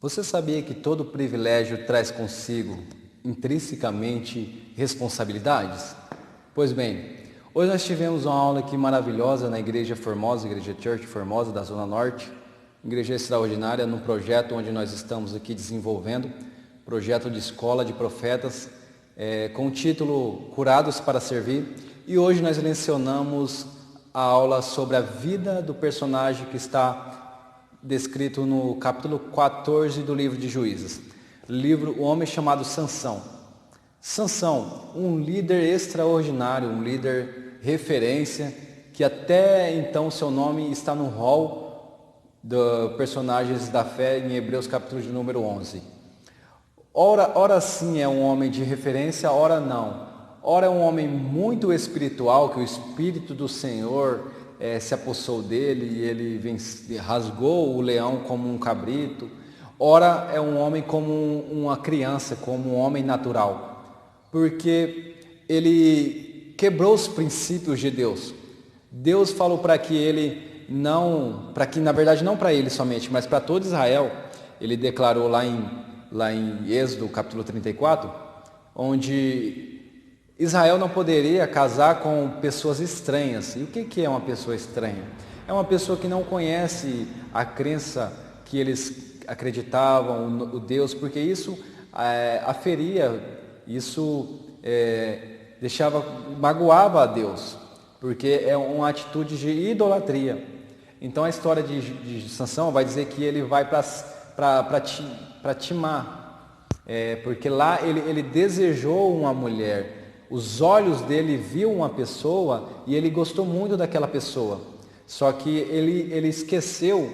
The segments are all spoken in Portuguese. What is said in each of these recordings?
Você sabia que todo privilégio traz consigo, intrinsecamente, responsabilidades? Pois bem, hoje nós tivemos uma aula aqui maravilhosa na Igreja Formosa, Igreja Church Formosa da Zona Norte, igreja extraordinária, num projeto onde nós estamos aqui desenvolvendo, projeto de escola de profetas, com o título Curados para Servir, e hoje nós lecionamos a aula sobre a vida do personagem que está descrito no capítulo 14 do livro de Juízes. O homem chamado Sansão. Sansão, um líder extraordinário, um líder referência, que até então seu nome está no hall de personagens da fé em Hebreus capítulo de número 11. Ora sim é um homem de referência, ora não. Ora é um homem muito espiritual, que o Espírito do Senhor se apossou dele e ele rasgou o leão como um cabrito. Ora é um homem como uma criança, como um homem natural, porque ele quebrou os princípios de Deus. Deus falou para que ele na verdade não para ele somente, mas para todo Israel. Ele declarou lá em Êxodo capítulo 34, onde Israel não poderia casar com pessoas estranhas. E o que é uma pessoa estranha? É uma pessoa que não conhece a crença que eles acreditavam, o Deus, porque isso aferia, isso magoava a Deus, porque é uma atitude de idolatria. Então a história de Sansão vai dizer que ele vai para Timá, porque lá ele desejou uma mulher. Os olhos dele viu uma pessoa e ele gostou muito daquela pessoa. Só que ele esqueceu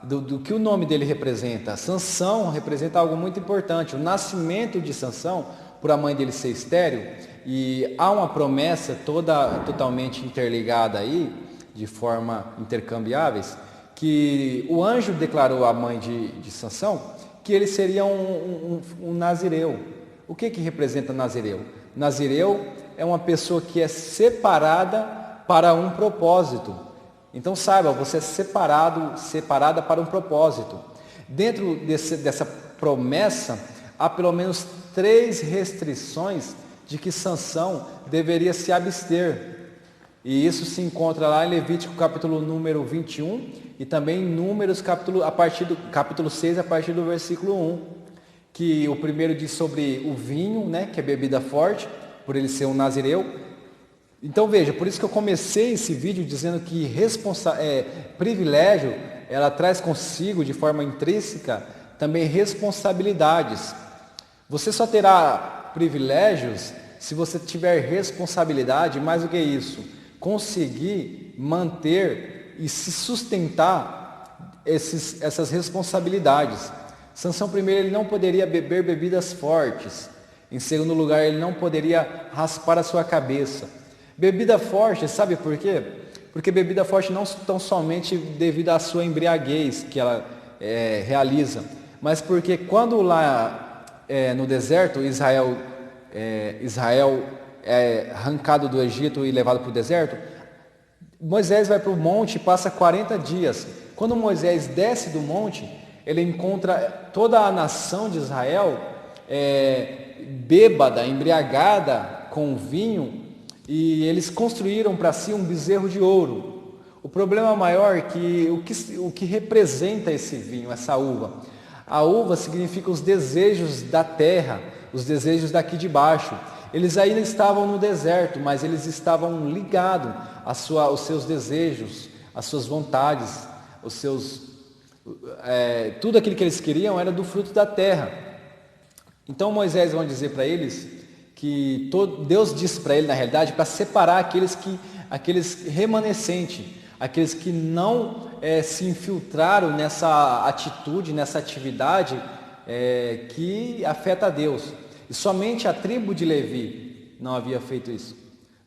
do que o nome dele representa. Sansão representa algo muito importante. O nascimento de Sansão, por a mãe dele ser estéril, e há uma promessa totalmente interligada aí, de forma intercambiáveis, que o anjo declarou à mãe de Sansão que ele seria um nazireu. O que representa nazireu? Nazireu é uma pessoa que é separada para um propósito. Então saiba, você é separada para um propósito. Dentro dessa promessa, há pelo menos 3 restrições de que Sansão deveria se abster. E isso se encontra lá em Levítico capítulo número 21 e também em Números a partir do capítulo 6, a partir do versículo 1. Que o primeiro diz sobre o vinho, né, que é bebida forte, por ele ser um nazireu. Então veja, por isso que eu comecei esse vídeo dizendo que privilégio, ela traz consigo de forma intrínseca também responsabilidades. Você só terá privilégios se você tiver responsabilidade, mais do que isso, conseguir manter e se sustentar essas responsabilidades. Sansão, primeiro, ele não poderia beber bebidas fortes. Em segundo lugar, ele não poderia raspar a sua cabeça. Bebida forte, sabe por quê? Porque bebida forte não tão somente devido à sua embriaguez que ela realiza, mas porque quando lá no deserto, Israel é arrancado do Egito e levado para o deserto, Moisés vai para o monte e passa 40 dias. Quando Moisés desce do monte, ele encontra toda a nação de Israel bêbada, embriagada com vinho, e eles construíram para si um bezerro de ouro. O problema maior é que o que representa esse vinho, essa uva? A uva significa os desejos da terra, os desejos daqui de baixo. Eles ainda estavam no deserto, mas eles estavam ligados aos seus desejos, às suas vontades, tudo aquilo que eles queriam era do fruto da terra. Então Moisés vai dizer para eles que Deus disse para ele, na realidade, para separar aqueles remanescentes, aqueles que não se infiltraram nessa atitude, nessa atividade que afeta a Deus. E somente a tribo de Levi não havia feito isso,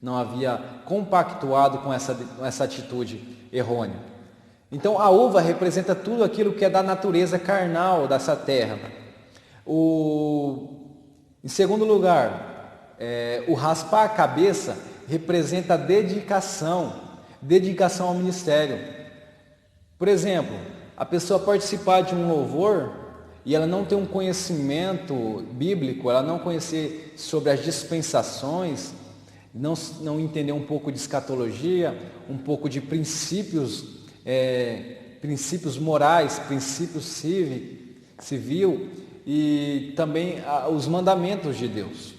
não havia compactuado com essa atitude errônea. Então a uva representa tudo aquilo que é da natureza carnal dessa terra. Em segundo lugar, o raspar a cabeça representa dedicação ao ministério. Por exemplo, a pessoa participar de um louvor e ela não ter um conhecimento bíblico, ela não conhecer sobre as dispensações, não entender um pouco de escatologia, um pouco de princípios, princípios morais, princípios civil e também os mandamentos de Deus.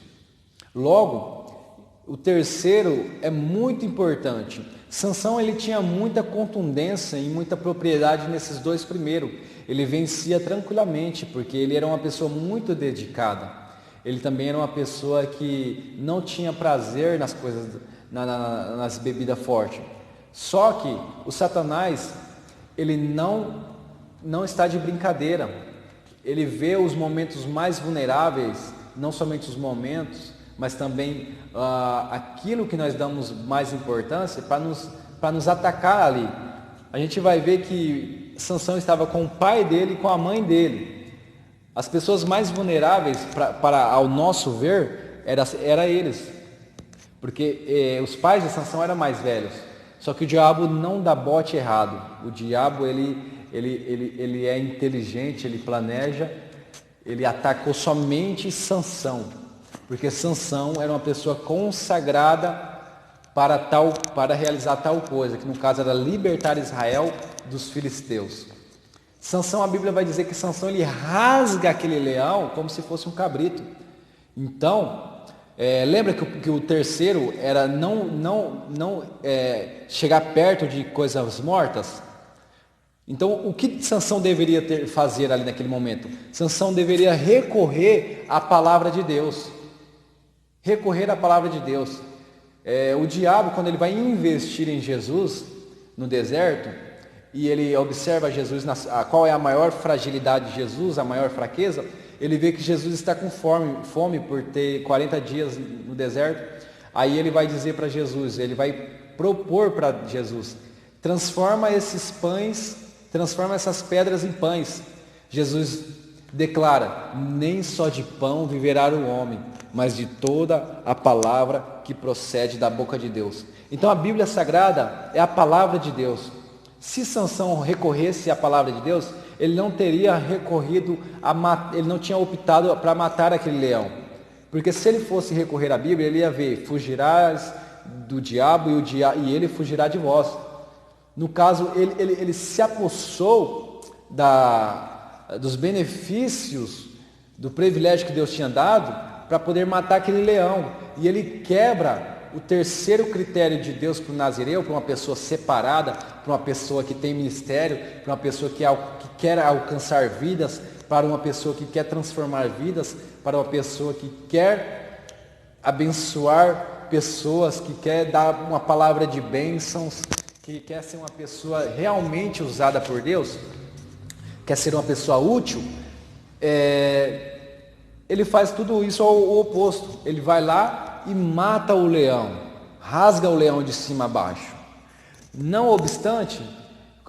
Logo, o terceiro é muito importante. Sansão, ele tinha muita contundência e muita propriedade nesses dois primeiros. Ele vencia tranquilamente, porque ele era uma pessoa muito dedicada. Ele também era uma pessoa que não tinha prazer nas coisas, nas bebidas fortes. Só que o Satanás, ele não está de brincadeira. Ele vê os momentos mais vulneráveis, não somente os momentos, mas também aquilo que nós damos mais importância para nos atacar ali. A gente vai ver que Sansão estava com o pai dele e com a mãe dele. As pessoas mais vulneráveis, ao nosso ver, era eles. Porque os pais de Sansão eram mais velhos. Só que o diabo não dá bote errado. O diabo, ele é inteligente, ele planeja. Ele atacou somente Sansão. Porque Sansão era uma pessoa consagrada para realizar tal coisa, que no caso era libertar Israel dos filisteus. Sansão, a Bíblia vai dizer que Sansão ele rasga aquele leão como se fosse um cabrito. Então, lembra que o terceiro era não chegar perto de coisas mortas? Então, o que Sansão deveria fazer ali naquele momento? Sansão deveria recorrer à palavra de Deus. Recorrer à palavra de Deus. O diabo, quando ele vai investir em Jesus no deserto, e ele observa Jesus, qual é a maior fragilidade de Jesus, a maior fraqueza, ele vê que Jesus está com fome por ter 40 dias no deserto. Aí ele vai dizer para Jesus, ele vai propor para Jesus, transforma essas pedras em pães. Jesus declara, nem só de pão viverá o homem, mas de toda a palavra que procede da boca de Deus. Então a Bíblia Sagrada é a palavra de Deus. Se Sansão recorresse à palavra de Deus, ele não teria ele não tinha optado para matar aquele leão. Porque se ele fosse recorrer à Bíblia, ele ia ver, fugirás do diabo e ele fugirá de vós. No caso, ele se apossou dos benefícios, do privilégio que Deus tinha dado, para poder matar aquele leão. E ele quebra o terceiro critério de Deus para o nazireu, para uma pessoa separada, para uma pessoa que tem ministério, para uma pessoa que quer alcançar vidas, para uma pessoa que quer transformar vidas, para uma pessoa que quer abençoar pessoas, que quer dar uma palavra de bênçãos, que quer ser uma pessoa realmente usada por Deus, quer ser uma pessoa útil. Ele faz tudo isso ao oposto. Ele vai lá e mata o leão, rasga o leão de cima a baixo. Não obstante,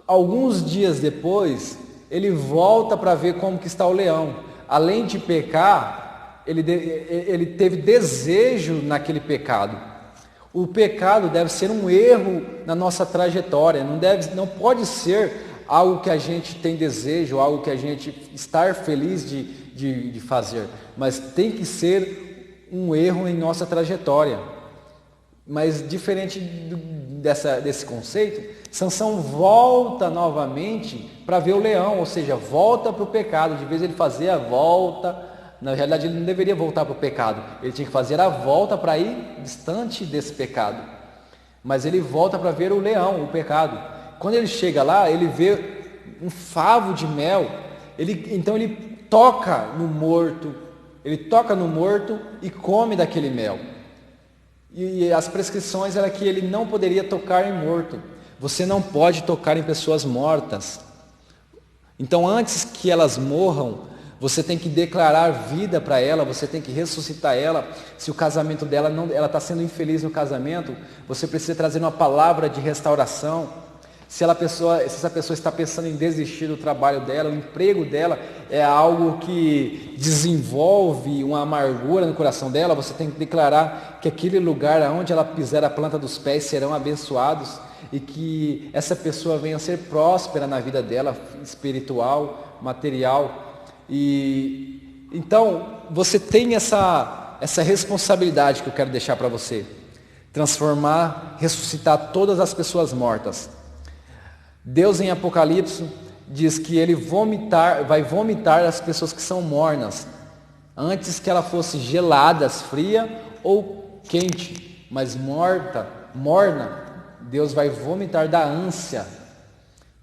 alguns dias depois, ele volta para ver como que está o leão. Além de pecar, ele teve desejo naquele pecado. O pecado deve ser um erro na nossa trajetória, não pode ser algo que a gente tem desejo, algo que a gente está feliz de fazer, mas tem que ser um erro em nossa trajetória. Mas diferente desse conceito, Sansão volta novamente para ver o leão, ou seja, volta para o pecado. De vez ele fazer a volta, na realidade ele não deveria voltar para o pecado, ele tinha que fazer a volta para ir distante desse pecado. Mas ele volta para ver o leão, o pecado. Quando ele chega lá, ele vê um favo de mel, então ele toca no morto e come daquele mel. E as prescrições eram que ele não poderia tocar em morto. Você não pode tocar em pessoas mortas. Então, antes que elas morram, você tem que declarar vida para ela, você tem que ressuscitar ela. Se o casamento dela, ela está sendo infeliz no casamento, você precisa trazer uma palavra de restauração. Se essa pessoa está pensando em desistir do trabalho dela, o emprego dela é algo que desenvolve uma amargura no coração dela, você tem que declarar que aquele lugar onde ela pisar a planta dos pés serão abençoados. e que essa pessoa venha a ser próspera na vida dela, espiritual, material. E então você tem essa responsabilidade que eu quero deixar para você. Transformar, ressuscitar todas as pessoas mortas. Deus em Apocalipse diz que Ele vai vomitar as pessoas que são mornas, antes que ela fosse gelada, fria ou quente, mas morna, Deus vai vomitar da ânsia.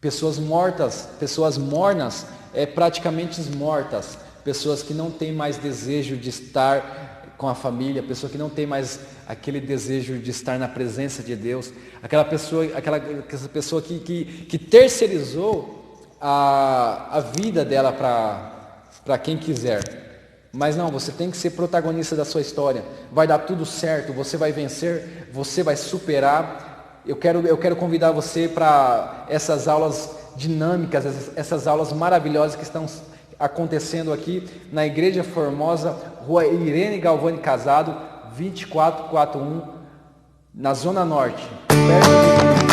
Pessoas mortas, pessoas mornas, praticamente mortas, pessoas que não têm mais desejo de estar com a família, pessoa que não tem mais aquele desejo de estar na presença de Deus, aquela pessoa que terceirizou a vida dela para quem quiser. Mas não, você tem que ser protagonista da sua história. Vai dar tudo certo, você vai vencer, você vai superar. Eu quero convidar você para essas aulas dinâmicas, essas aulas maravilhosas que estão acontecendo aqui na Igreja Formosa, Rua Irene Galvani Casado, 2441, na Zona Norte, perto de